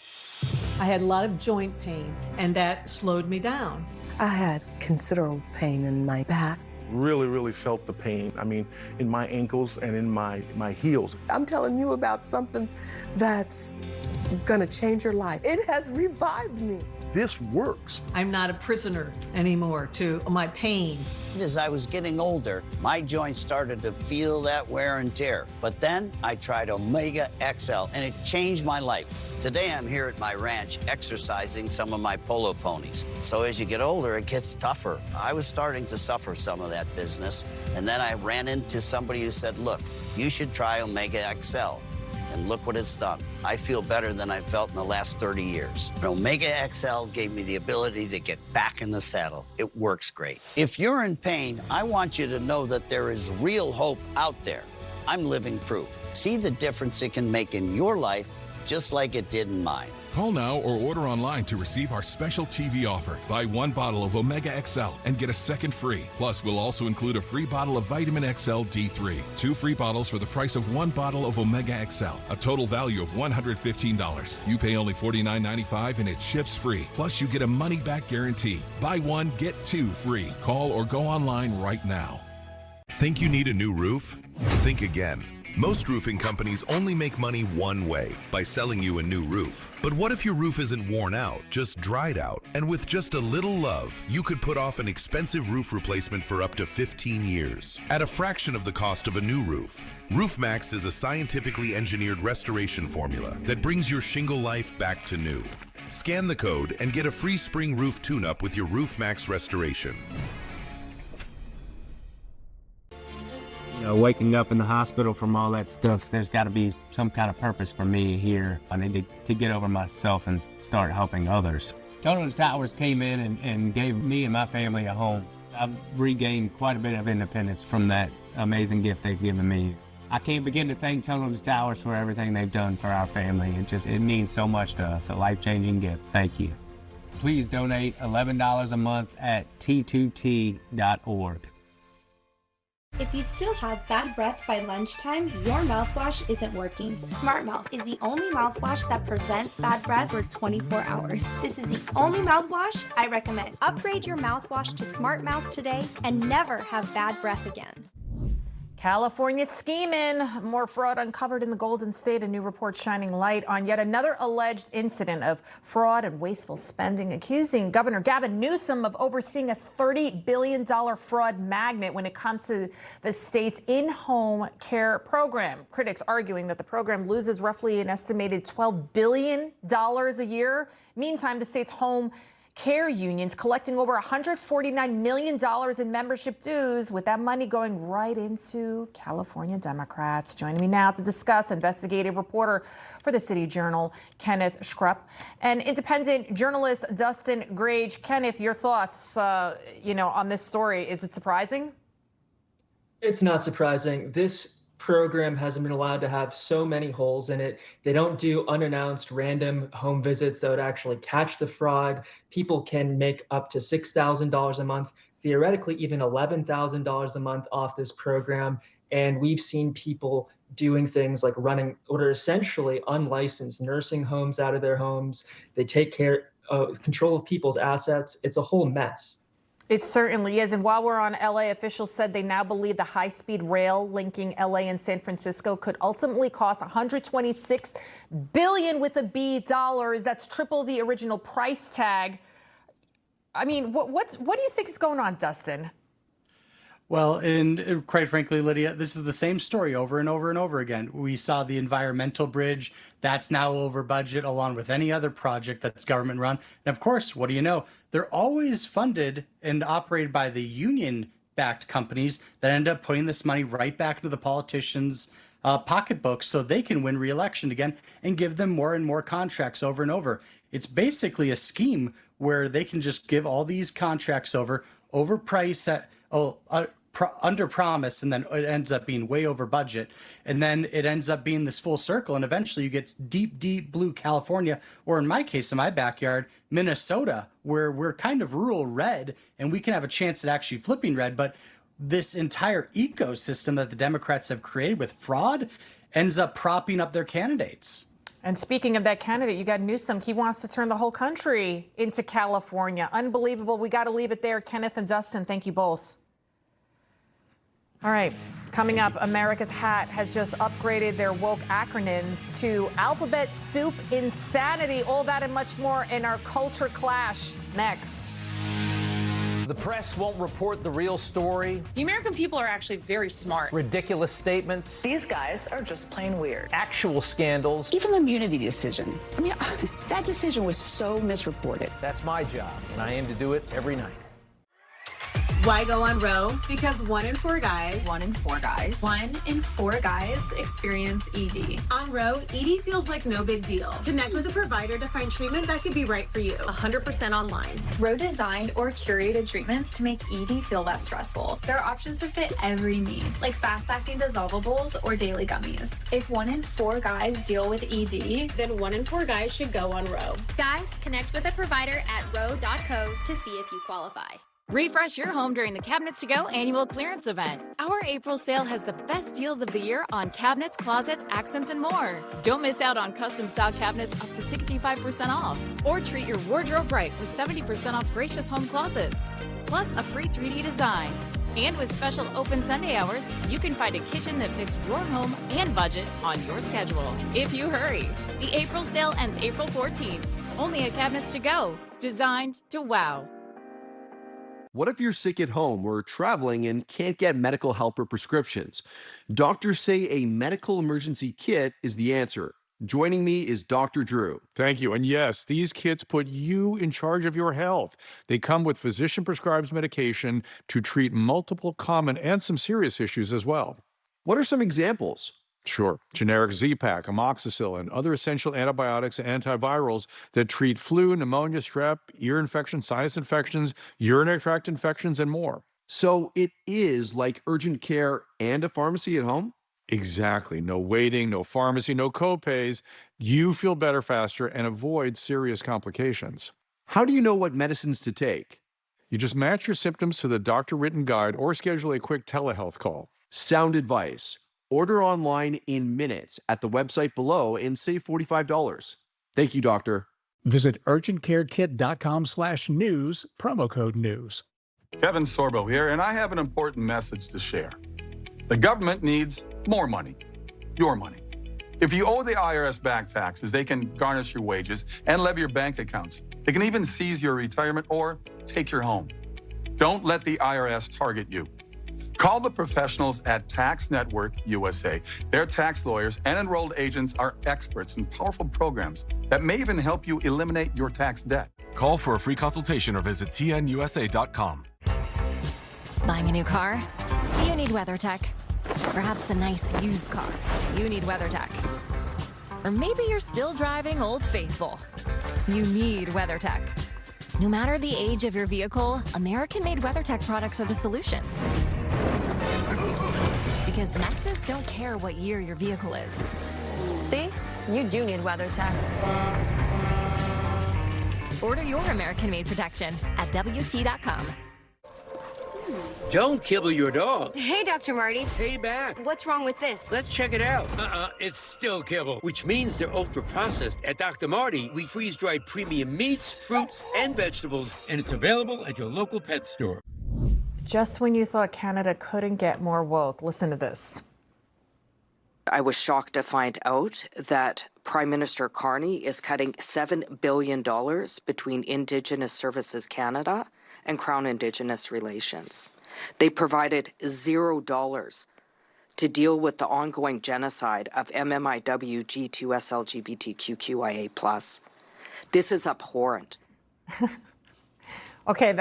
I had a lot of joint pain, and that slowed me down. I had considerable pain in my back. Really felt the pain. I mean, in my ankles and in my heels. I'm telling you about something that's gonna change your life. It has revived me. This works. I'm not a prisoner anymore to my pain. As I was getting older, my joints started to feel that wear and tear. But then I tried Omega XL, and it changed my life. Today I'm here at my ranch exercising some of my polo ponies. So as you get older, it gets tougher. I was starting to suffer some of that business, and then I ran into somebody who said, look, you should try Omega XL. and look what it's done. I feel better than I felt in the last 30 years. Omega XL gave me the ability to get back in the saddle. It works great. If you're in pain, I want you to know that there is real hope out there. I'm living proof. See the difference it can make in your life, just like it did in mine. Call now or order online to receive our special TV offer. Buy 1 bottle of Omega XL and get a second free. Plus, we'll also include a free bottle of Vitamin XL D3. 2 free bottles for the price of 1 bottle of Omega XL. A total value of $115. You pay only $49.95 and it ships free. Plus, you get a money-back guarantee. Buy 1, get 2 free. Call or go online right now. Think you need a new roof? Think again. Most roofing companies only make money one way, by selling you a new roof. But what if your roof isn't worn out, just dried out? And with just a little love, you could put off an expensive roof replacement for up to 15 years, at a fraction of the cost of a new roof. Roofmax is a scientifically engineered restoration formula that brings your shingle life back to new. Scan the code and get a free spring roof tune-up with your Roofmax restoration. You know, waking up in the hospital from all that stuff, there's got to be some kind of purpose for me here. I need to get over myself and start helping others. Total Towers came in and gave me and my family a home. I've regained quite a bit of independence from that amazing gift they've given me. I can't begin to thank Total Towers for everything they've done for our family. It means so much to us, a life-changing gift. Thank you. Please donate $11 a month at t2t.org. If you still have bad breath by lunchtime, your mouthwash isn't working. Smart Mouth is the only mouthwash that prevents bad breath for 24 hours. This is the only mouthwash I recommend. Upgrade your mouthwash to Smart Mouth today and never have bad breath again. California scheming. More fraud uncovered in the Golden State. A new report shining light on yet another alleged incident of fraud and wasteful spending, accusing Governor Gavin Newsom of overseeing a $30 billion fraud magnet when it comes to the state's in-home care program. Critics arguing that the program loses roughly an estimated $12 billion a year. Meantime, the state's home care unions collecting over $149 million in membership dues, with that money going right into California Democrats. Joining me now to discuss, investigative reporter for the City Journal, Kenneth Schrupp, and independent journalist Dustin Grace. Kenneth, your thoughts, on this story. Is it surprising? It's not surprising. This program hasn't been allowed to have so many holes in it. They don't do unannounced random home visits that would actually catch the fraud. People can make up to $6,000 a month, theoretically even $11,000 a month off this program. And we've seen people doing things like running what are essentially unlicensed nursing homes out of their homes. They take control of people's assets. It's a whole mess. It certainly is. And while we're on LA, officials said they now believe the high-speed rail linking LA and San Francisco could ultimately cost $126 billion with a B dollars. That's triple the original price tag. I mean, what do you think is going on, Dustin? Well, and quite frankly, Lydia, this is the same story over and over and over again. We saw the environmental bridge. That's now over budget, along with any other project that's government run. And of course, what do you know? They're always funded and operated by the union-backed companies that end up putting this money right back into the politicians' pocketbooks so they can win re-election again and give them more and more contracts over and over. It's basically a scheme where they can just give all these contracts overpriced under promise, and then it ends up being way over budget, and then it ends up being this full circle, and eventually you get deep blue California, or in my case, in my backyard, Minnesota, where we're kind of rural red and we can have a chance at actually flipping red. But this entire ecosystem that the Democrats have created with fraud ends up propping up their candidates. And speaking of that candidate, you got Newsom. He wants to turn the whole country into California. Unbelievable. We got to leave it there. Kenneth and Dustin, thank you both. All right, coming up, America's Hat has just upgraded their woke acronyms to Alphabet Soup Insanity. All that and much more in our Culture Clash next. The press won't report the real story. The American people are actually very smart. Ridiculous statements. These guys are just plain weird. Actual scandals. Even the immunity decision. I mean, that decision was so misreported. That's my job, and I aim to do it every night. Why go on Roe? Because 1 in 4 guys. 1 in 4 guys. 1 in 4 guys experience ED. On Roe, ED feels like no big deal. Connect with a provider to find treatment that could be right for you. 100% online. Roe designed or curated treatments to make ED feel less stressful. There are options to fit every need, like fast-acting dissolvables or daily gummies. If 1 in 4 guys deal with ED, then 1 in 4 guys should go on Roe. Guys, connect with a provider at roe.co to see if you qualify. Refresh your home during the Cabinets to Go annual clearance event. Our April sale has the best deals of the year on cabinets, closets, accents, and more. Don't miss out on custom style cabinets up to 65% off. Or treat your wardrobe right with 70% off gracious home closets. Plus a free 3D design. And with special open Sunday hours, you can find a kitchen that fits your home and budget on your schedule. If you hurry. The April sale ends April 14th. Only at Cabinets to Go. Designed to wow. What if you're sick at home or traveling and can't get medical help or prescriptions? Doctors say a medical emergency kit is the answer. Joining me is Dr. Drew. Thank you. And yes, these kits put you in charge of your health. They come with physician-prescribed medication to treat multiple common and some serious issues as well. What are some examples? Sure. Generic Z-Pak, amoxicillin, other essential antibiotics and antivirals that treat flu, pneumonia, strep, ear infections, sinus infections, urinary tract infections, and more. So it is like urgent care and a pharmacy at home? Exactly. No waiting, no pharmacy, no copays. You feel better faster and avoid serious complications. How do you know what medicines to take? You just match your symptoms to the doctor-written guide or schedule a quick telehealth call. Sound advice. Order online in minutes at the website below and save $45. Thank you, doctor. Visit urgentcarekit.com/news, promo code news. Kevin Sorbo here, and I have an important message to share. The government needs more money, your money. If you owe the IRS back taxes, they can garnish your wages and levy your bank accounts. They can even seize your retirement or take your home. Don't let the IRS target you. Call the professionals at Tax Network USA. Their tax lawyers and enrolled agents are experts in powerful programs that may even help you eliminate your tax debt. Call for a free consultation or visit tnusa.com. Buying a new car? You need WeatherTech. Perhaps a nice used car. You need WeatherTech. Or maybe you're still driving Old Faithful. You need WeatherTech. No matter the age of your vehicle, American-made WeatherTech products are the solution. Because masses don't care what year your vehicle is. See? You do need WeatherTech. Order your American-made protection at WT.com. Don't kibble your dog. Hey, Dr. Marty. Hey, back. What's wrong with this? Let's check it out. It's still kibble, which means they're ultra-processed. At Dr. Marty, we freeze-dried premium meats, fruit, and vegetables, and it's available at your local pet store. Just when you thought Canada couldn't get more woke, listen to this. I was shocked to find out that Prime Minister Carney is cutting $7 billion between Indigenous Services Canada and Crown Indigenous Relations. They provided $0 to deal with the ongoing genocide of MMIW, G2S, LGBTQIA+. This is abhorrent. Okay,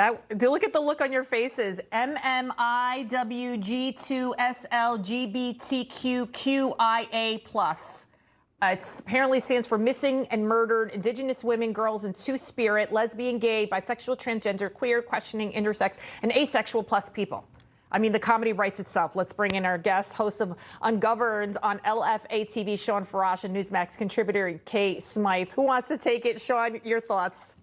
look at the look on your faces. MMIWG2SLGBTQQIA+. It apparently stands for Missing and Murdered Indigenous Women, Girls, and Two-Spirit, Lesbian, Gay, Bisexual, Transgender, Queer, Questioning, Intersex, and Asexual plus people. I mean, the comedy writes itself. Let's bring in our guest, host of Ungoverned on LFA TV, Shawn Farash, and Newsmax contributor Kay Smythe. Who wants to take it? Shawn, your thoughts?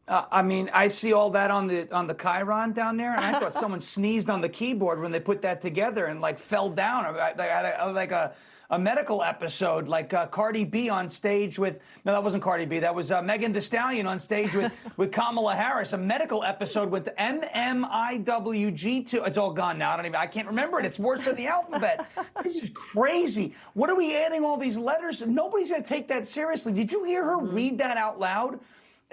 I mean, I see all that on the Chiron down there, and I thought someone sneezed on the keyboard when they put that together and like fell down. Like a medical episode, like Cardi B on stage with, no, that wasn't Cardi B, that was Megan Thee Stallion on stage with Kamala Harris, a medical episode with MMIWG2. It's all gone now. I can't remember it. It's worse than the alphabet. This is crazy. What are we adding all these letters? Nobody's going to take that seriously. Did you hear her read that out loud?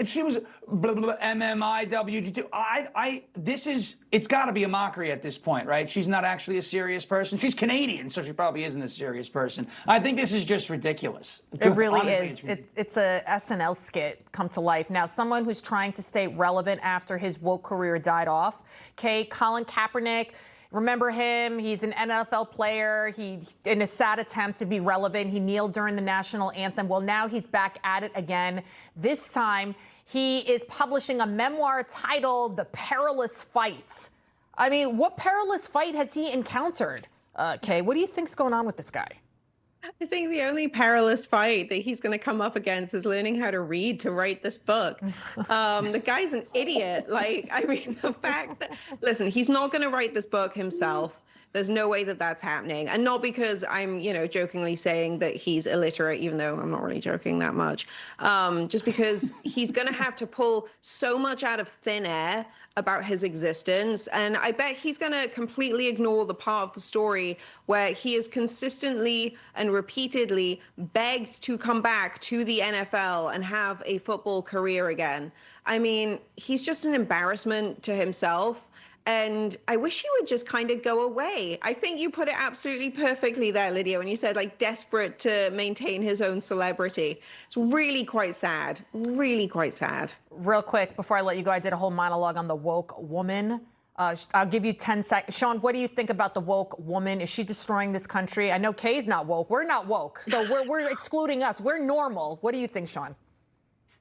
She was blah, blah, MMIWG2. It's got to be a mockery at this point, right? She's not actually a serious person. She's Canadian, so she probably isn't a serious person. I think this is just ridiculous. It really Honestly, is. It's a SNL skit come to life. Now, someone who's trying to stay relevant after his woke career died off, Colin Kaepernick. Remember him? He's an NFL player. He, in a sad attempt to be relevant, he kneeled during the national anthem. Well, now he's back at it again. This time, he is publishing a memoir titled The Perilous Fight. I mean, what perilous fight has he encountered? Kay, what do you think's going on with this guy? I think the only perilous fight that he's going to come up against is learning how to read to write this book. The guy's an idiot. Like, I mean, the fact that, listen, he's not going to write this book himself. There's no way that that's happening. And not because I'm, jokingly saying that he's illiterate, even though I'm not really joking that much. Just because he's going to have to pull so much out of thin air about his existence. And I bet he's going to completely ignore the part of the story where he is consistently and repeatedly begged to come back to the NFL and have a football career again. I mean, he's just an embarrassment to himself. And I wish he would just kind of go away. I think you put it absolutely perfectly there, Lydia, when you said, like, desperate to maintain his own celebrity. It's really quite sad. Really quite sad. Real quick, before I let you go, I did a whole monologue on the woke woman. I'll give you 10 seconds. Shawn, what do you think about the woke woman? Is she destroying this country? I know Kay's not woke. We're not woke. So we're excluding us. We're normal. What do you think, Shawn?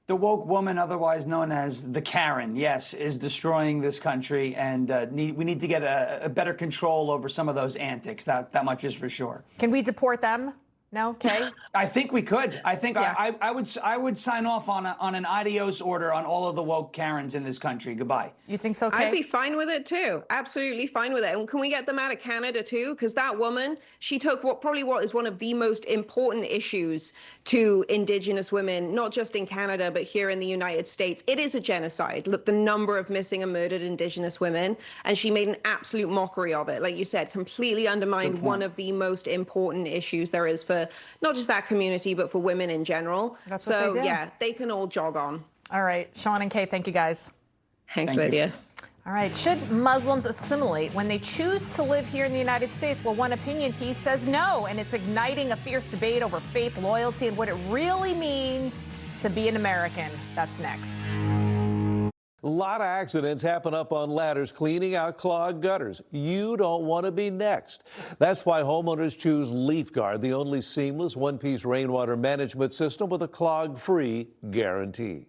The woke woman, otherwise known as the Karen, yes, is destroying this country, and we need to get a better control over some of those antics. That much is for sure. Can we deport them? No, Kay? I think we could. I think Yeah. I would sign off on an adios order on all of the woke Karens in this country. Goodbye. You think so, Kay? I'd be fine with it too. Absolutely fine with it. And can we get them out of Canada too? Because that woman, she took what is one of the most important issues to Indigenous women, not just in Canada, but here in the United States. It is a genocide. Look, the number of missing and murdered Indigenous women. And she made an absolute mockery of it. Like you said, completely undermined one of the most important issues there is for not just that community, but for women in general. That's what they do. Yeah, they can all jog on. All right. Shawn and Kay, thank you guys. Thanks, Lydia. All right. Should Muslims assimilate when they choose to live here in the United States? Well, one opinion piece says no, and it's igniting a fierce debate over faith, loyalty, and what it really means to be an American. That's next. A lot of accidents happen up on ladders cleaning out clogged gutters. You don't want to be next. That's why homeowners choose LeafGuard, the only seamless one-piece rainwater management system with a clog-free guarantee.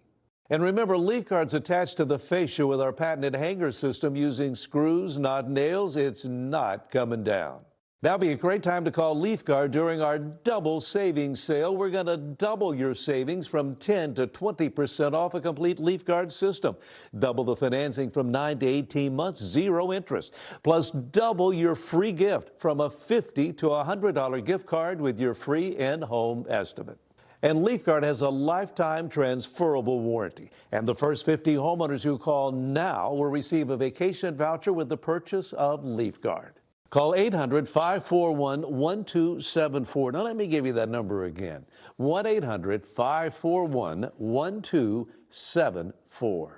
And remember, LeafGuard's attached to the fascia with our patented hanger system using screws, not nails. It's not coming down. Now be a great time to call LeafGuard during our double savings sale. We're going to double your savings from 10 to 20% off a complete LeafGuard system. Double the financing from 9 to 18 months, zero interest. Plus double your free gift from a $50 to $100 gift card with your free in-home estimate. And LeafGuard has a lifetime transferable warranty. And the first 50 homeowners who call now will receive a vacation voucher with the purchase of LeafGuard. Call 800-541-1274. Now, let me give you that number again. 1-800-541-1274.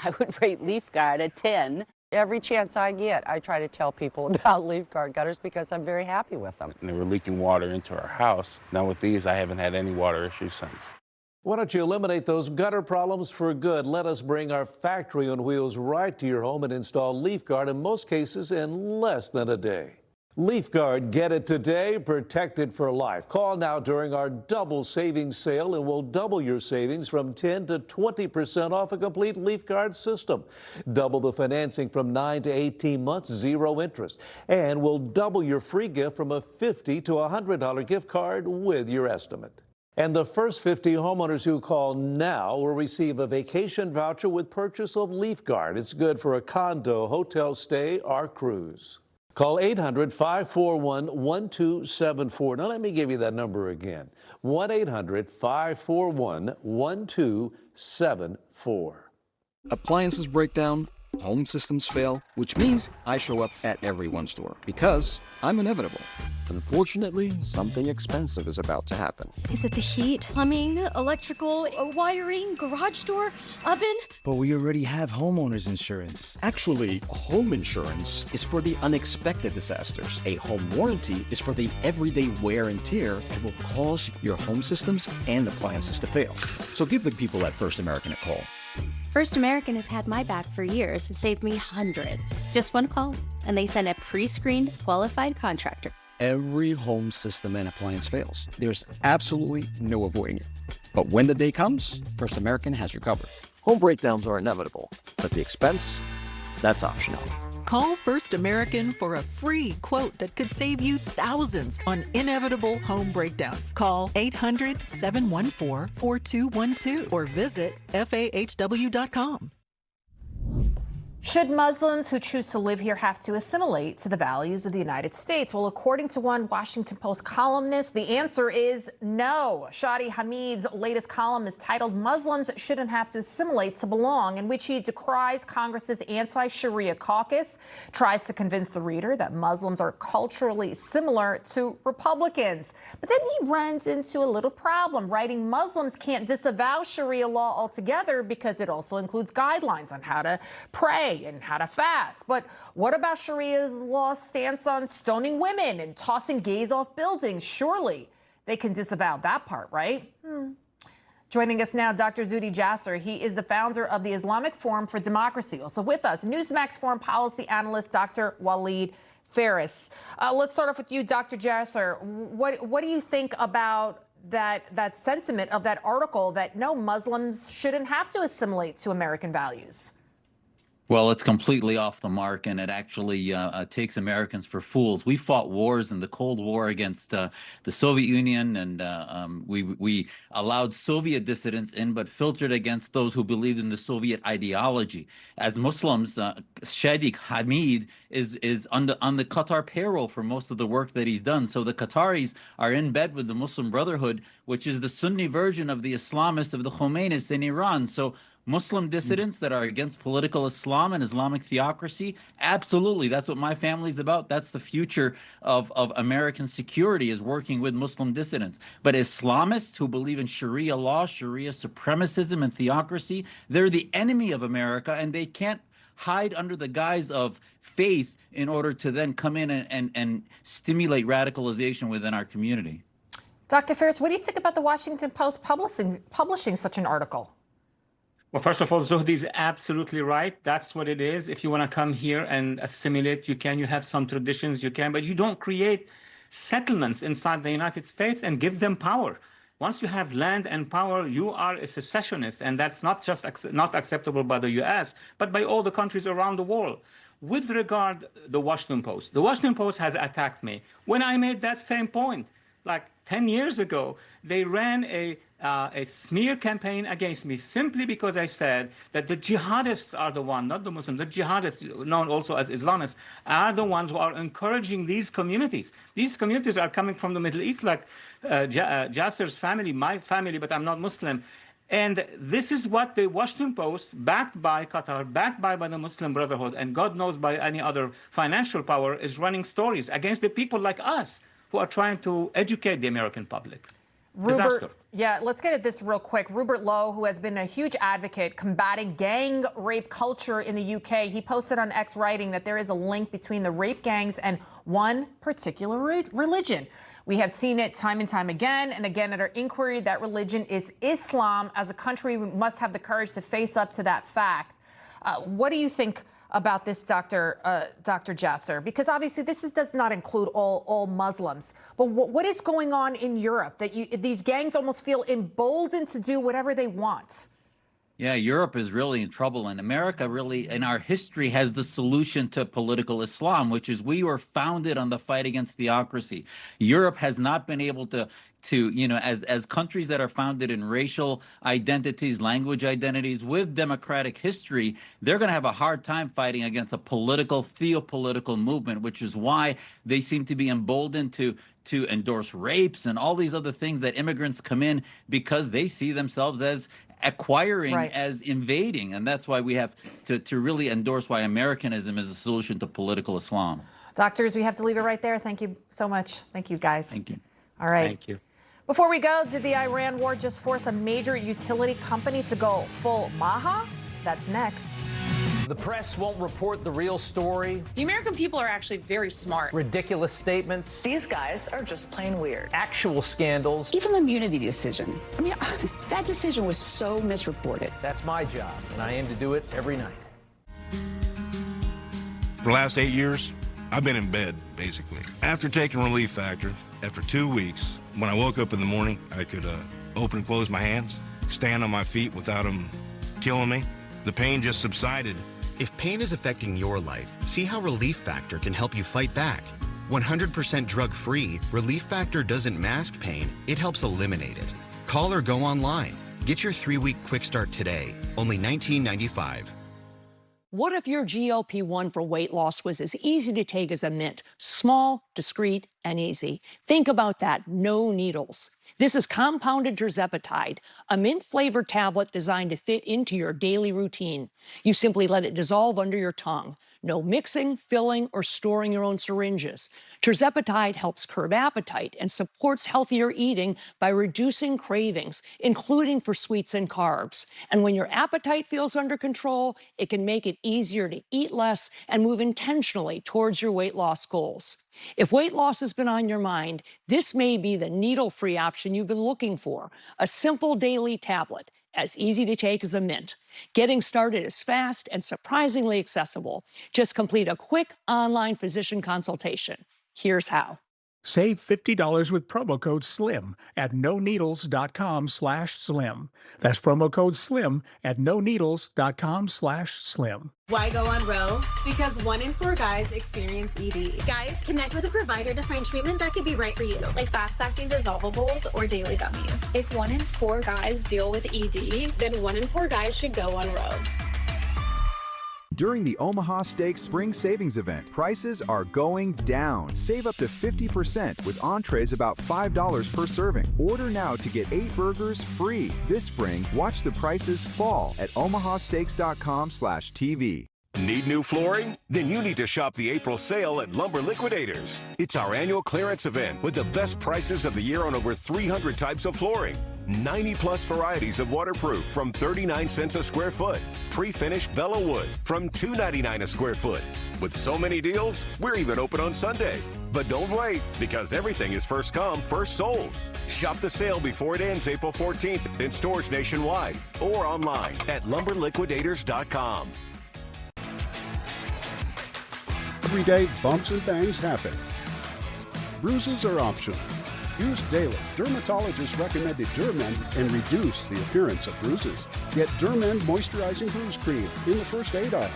I would rate LeafGuard a 10. Every chance I get, I try to tell people about LeafGuard gutters because I'm very happy with them. And they were leaking water into our house. Now with these, I haven't had any water issues since. Why don't you eliminate those gutter problems for good? Let us bring our factory on wheels right to your home and install LeafGuard, in most cases in less than a day. LeafGuard, get it today, protect it for life. Call now during our double savings sale and we'll double your savings from 10 to 20% off a complete LeafGuard system. Double the financing from 9 to 18 months, zero interest. And we'll double your free gift from a $50 to $100 gift card with your estimate. And the first 50 homeowners who call now will receive a vacation voucher with purchase of LeafGuard. It's good for a condo, hotel stay, or cruise. Call 800-541-1274. Now let me give you that number again. 1-800-541-1274. Appliances break down, Home systems fail, which means I show up at everyone's door because I'm inevitable. Unfortunately, something expensive is about to happen. Is it the heat, plumbing, electrical, wiring, garage door, oven? But we already have homeowners insurance. Actually, home insurance is for the unexpected disasters. A home warranty is for the everyday wear and tear that will cause your home systems and appliances to fail. So give the people at First American a call. First American has had my back for years, saved me hundreds. Just one call, and they send a pre-screened, qualified contractor. Every home system and appliance fails. There's absolutely no avoiding it. But when the day comes, First American has you covered. Home breakdowns are inevitable, but the expense, that's optional. Call First American for a free quote that could save you thousands on inevitable home breakdowns. Call 800-714-4212 or visit FAHW.com. Should Muslims who choose to live here have to assimilate to the values of the United States? Well, according to one Washington Post columnist, the answer is no. Shadi Hamid's latest column is titled "Muslims Shouldn't Have to Assimilate to Belong," in which he decries Congress's anti-Sharia caucus, tries to convince the reader that Muslims are culturally similar to Republicans. But then he runs into a little problem, writing Muslims can't disavow Sharia law altogether because it also includes guidelines on how to pray and how to fast. But what about Sharia's law's stance on stoning women and tossing gays off buildings? Surely they can disavow that part, right? Joining us now, Dr. Zuhdi Jasser. He is the founder of the Islamic Forum for Democracy. Also with us, Newsmax foreign policy analyst, Dr. Walid Phares. Let's start off with you, Dr. Jasser. What do you think about that sentiment of that article that no, Muslims shouldn't have to assimilate to American values? Well, it's completely off the mark, and it actually takes Americans for fools. We fought wars in the Cold War against the Soviet Union, and we allowed Soviet dissidents in, but filtered against those who believed in the Soviet ideology. As Muslims, Shadi Hamid is on the Qatar payroll for most of the work that he's done. So the Qataris are in bed with the Muslim Brotherhood, which is the Sunni version of the Islamists of the Khomeinis in Iran. So Muslim dissidents that are against political Islam and Islamic theocracy, absolutely. That's what my family's about. That's the future of American security, is working with Muslim dissidents. But Islamists who believe in Sharia law, Sharia supremacism and theocracy, they're the enemy of America, and they can't hide under the guise of faith in order to then come in and stimulate radicalization within our community. Dr. Phares, what do you think about the Washington Post publishing such an article? Well, first of all, Zuhdi is absolutely right. That's what it is. If you want to come here and assimilate, you can. You have some traditions, you can, but you don't create settlements inside the United States and give them power. Once you have land and power, you are a secessionist, and that's not just not acceptable by the U.S., but by all the countries around the world. With regard to the Washington Post has attacked me when I made that same point. Like 10 years ago, they ran a smear campaign against me simply because I said that the jihadists are the one, not the Muslims, the jihadists, known also as Islamists, are the ones who are encouraging these communities. These communities are coming from the Middle East, like Jasser's family, my family, but I'm not Muslim. And this is what the Washington Post, backed by Qatar, backed by the Muslim Brotherhood, and God knows by any other financial power, is running stories against the people like us who are trying to educate the American public. Disaster. Yeah, let's get at this real quick. Rupert Lowe, who has been a huge advocate combating gang rape culture in the UK, he posted on X writing that there is a link between the rape gangs and one particular religion. We have seen it time and time again and again at our inquiry that religion is Islam. As a country, we must have the courage to face up to that fact. What do you think about this, Dr. Jasser? Because obviously this does not include all Muslims. But what is going on in Europe that these gangs almost feel emboldened to do whatever they want? Yeah, Europe is really in trouble, and America really, in our history, has the solution to political Islam, which is we were founded on the fight against theocracy. Europe has not been able to as countries that are founded in racial identities, language identities, with democratic history, they're going to have a hard time fighting against a political, theopolitical movement, which is why they seem to be emboldened to to endorse rapes and all these other things that immigrants come in because they see themselves as acquiring, as invading. And that's why we have to really endorse why Americanism is a solution to political Islam. Doctors, we have to leave it right there. Thank you so much. Thank you, guys. Thank you. All right. Thank you. Before we go, did the Iran war just force a major utility company to go full Maha? That's next. The press won't report the real story. The American people are actually very smart. Ridiculous statements. These guys are just plain weird. Actual scandals. Even the immunity decision. I mean, that decision was so misreported. That's my job, and I aim to do it every night. For the last 8 years, I've been in bed, basically. After taking Relief Factor, after 2 weeks, when I woke up in the morning, I could open and close my hands, stand on my feet without them killing me. The pain just subsided. If pain is affecting your life, see how Relief Factor can help you fight back. 100% drug-free, Relief Factor doesn't mask pain, it helps eliminate it. Call or go online. Get your 3-week quick start today, only $19.95. What if your GLP-1 for weight loss was as easy to take as a mint? Small, discreet, and easy. Think about that, no needles. This is compounded tirzepatide, a mint-flavored tablet designed to fit into your daily routine. You simply let it dissolve under your tongue. No mixing, filling, or storing your own syringes. Tirzepatide helps curb appetite and supports healthier eating by reducing cravings, including for sweets and carbs. And when your appetite feels under control, it can make it easier to eat less and move intentionally towards your weight loss goals. If weight loss has been on your mind, this may be the needle-free option you've been looking for. A simple daily tablet, as easy to take as a mint. Getting started is fast and surprisingly accessible. Just complete a quick online physician consultation. Here's how. Save $50 with promo code SLIM at noneedles.com/slim. That's promo code SLIM at noneedles.com/slim. Why go on Roe? Because 1 in 4 guys experience ED. Guys, connect with a provider to find treatment that could be right for you, like fast-acting dissolvables or daily gummies. If 1 in 4 guys deal with ED, then 1 in 4 guys should go on Roe. During the Omaha Steaks Spring Savings Event, prices are going down. Save up to 50% with entrees about $5 per serving. Order now to get 8 burgers free. This spring, watch the prices fall at omahasteaks.com/TV. Need new flooring? Then you need to shop the April sale at Lumber Liquidators. It's our annual clearance event with the best prices of the year on over 300 types of flooring. 90-plus varieties of waterproof from 39 cents a square foot. Pre-finished Bella wood from $2.99 a square foot. With so many deals, we're even open on Sunday. But don't wait, because everything is first come, first sold. Shop the sale before it ends April 14th in stores nationwide or online at lumberliquidators.com. Every day, bumps and bangs happen. Bruises are optional. Use daily dermatologist-recommended Dermend and reduce the appearance of bruises. Get Dermend Moisturizing Bruise Cream in the first aid aisle.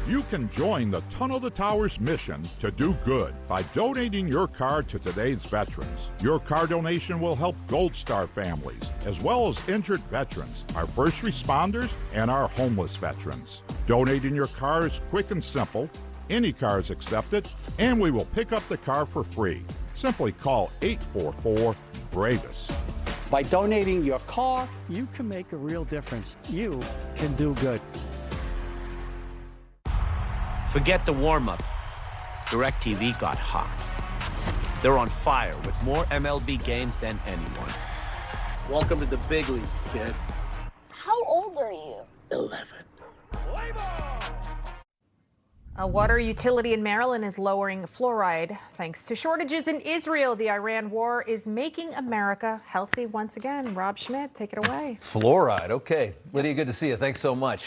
You can join the Tunnel to Towers mission to do good by donating your car to today's veterans. Your car donation will help Gold Star families, as well as injured veterans, our first responders, and our homeless veterans. Donating your car is quick and simple. Any car is accepted, and we will pick up the car for free. Simply call 844-BRAVES. By donating your car, you can make a real difference. You can do good. Forget the warm-up. DirecTV got hot. They're on fire with more MLB games than anyone. Welcome to the big leagues, kid. How old are you? 11. A water utility in Maryland is lowering fluoride thanks to shortages in Israel. The Iran war is making America healthy once again. Rob Schmidt, take it away. Fluoride. Okay. Lydia, good to see you. Thanks so much.